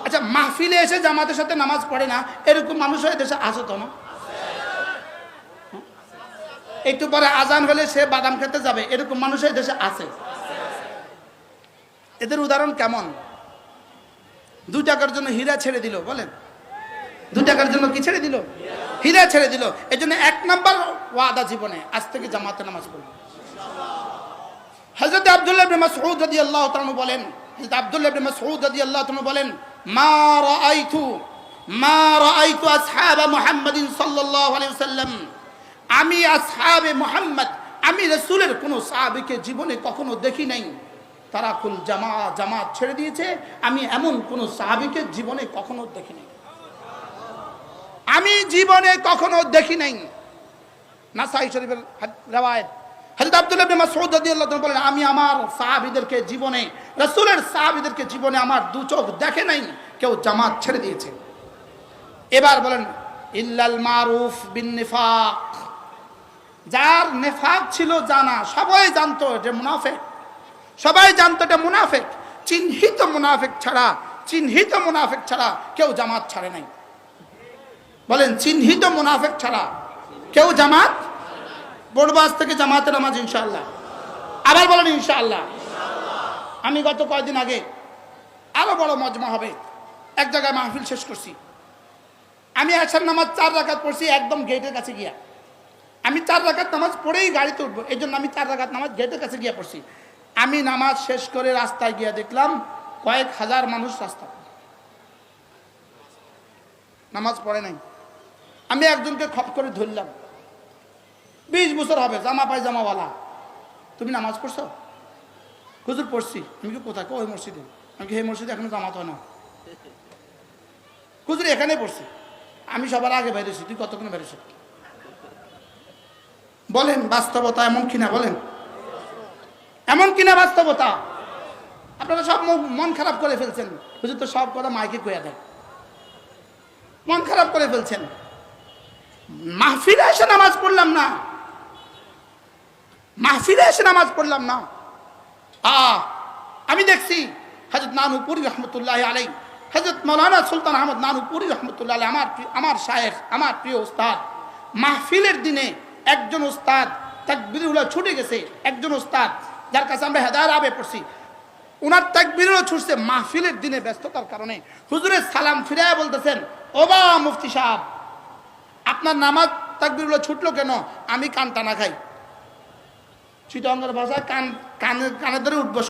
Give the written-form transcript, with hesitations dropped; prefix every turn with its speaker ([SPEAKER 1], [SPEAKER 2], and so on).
[SPEAKER 1] আচ্ছা, মাহফিলে এসে জামাতের সাথে নামাজ পড়ে না এরকম মানুষ দেশে আছে তো না? একটু পরে আজান হলে সে বাদাম খেতে যাবে, এরকম মানুষ দেশে আছে। এদের উদাহরণ কেমন? 2 টাকার জন্য হীরা ছেড়ে দিল, বলেন 2 টাকার জন্য কি ছেড়ে দিল? হীরা ছেড়ে দিল। এই জন্য 1 নাম্বার ওয়াদা জীবনে, আজ থেকে জামাতে নামাজ পড়বে। হযরত আব্দুল্লাহ ইবনে মাসউদ রাদিয়াল্লাহু তাআলা বলেন, হযরত আব্দুল্লাহ ইবনে মাসউদ রাদিয়াল্লাহু তাআলা বলেন, মা রাআইতু আসহাবা মুহাম্মাদিন সাল্লাল্লাহু আলাইহি ওয়াসাল্লাম, আমি আসহাবে মুহাম্মদ, আমি রাসূলের কোন সাহাবীকে জীবনে কখনো দেখি নাই তারা কুল জামাত ছেড়ে দিয়েছে। আমি এমন কোন সাহাবীকে জীবনে কখনো দেখি নাই, আমি জীবনে কখনো দেখি নাই। নাসাই শরীফের riwayat, হযরত আব্দুল্লাহ ইবনে মাসউদ রাদিয়াল্লাহু তাআলা বলেন, আমি আমার সাহাবীদেরকে জীবনে, রাসূলের সাহাবীদেরকে জীবনে আমার 2 চোখ দেখে নাই কেউ জামাত ছেড়ে দিয়েছে। এবার বলেন, ইল্লাল মারুফ বিন নিফাক, যার নিফাক ছিল জানা, সবাই জানতো যে মুনাফিক, সবাই জানতো এটা মুনাফিক, চিহ্নিত মুনাফিক ছাড়া কেউ জামাত ছাড়ে নাই। বলেন, চিহ্নিত মুনাফিক ছাড়া কেউ জামাত পড়বো আজ থেকে জামাতের নামাজ ইনশাআল্লাহ। আবার বলেন ইনশাআল্লাহ। আমি গত কয়েকদিন আগে আরো বড় মজমা হবে এক জায়গায় মাহফিল শেষ করছি। আমি আসার নামাজ 4 রাকাত পড়ছি একদম গেটের কাছে গিয়া। আমি 4 রাকাত নামাজ পড়েই গাড়িতে উঠবো, এই জন্য আমি 4 রাকাত নামাজ গেটের কাছে গিয়া পড়ছি। আমি নামাজ শেষ করে রাস্তায় গিয়া দেখলাম কয়েক হাজার মানুষ রাস্তা নামাজ পড়ে নাই। আমি একজনকে খপ করে ধরলাম, 20 বছর হবে, জামা পায়জামাওয়ালা, তুমি নামাজ পড়ছো? হুজুর পড়ছি। আমি কি কোথায়? ওই মসজিদে। আমি কি এই মসজিদে এখনো জামাত হয় না? হুজুর এখানে পড়ছি। আমি সবার আগে বেরিয়েছি, তুই কতক্ষণ বেরিয়েছ? বলেন বাস্তবতা এমন কিনা, বলেন এমন কিনা বাস্তবতা? আপনারা সব মন খারাপ করে ফেলছেন। হুজুর তো সব কথা মাইকে কইয়া দেয়, মন খারাপ করে ফেলছেন। মাহফিলে এসে নামাজ পড়লাম না, মাহফিলে এসে নামাজ পড়লাম না। আমি দেখছি হযরত নানুপুরি রহমতুল্লাহ আলাই, হযরত মাওলানা সুলতান আহমদ নানুপুরি রহমতুল্লাহ আলাই, আমার শায়েখ, আমার প্রিয় উস্তাদ, মাহফিলের দিনে একজন উস্তাদ তাকবীরুল্লাহ ছুটে গেছে, একজন উস্তাদ যার কাছে আমরা হেদায়ের আবে পড়ছি, ওনার তাকবীরুল্লাহ ছুটছে মাহফিলের দিনে ব্যস্ততার কারণে। হুজুরের সালাম ফিরায় বলতেছেন, ও বা মুফতি সাহেব, আপনার নামাজ তাকবীরুল্লাহ ছুটলো কেন? আমি কান টানা খাই, চিটাঙ্গের ভাষায় কানের ধরে উঠবস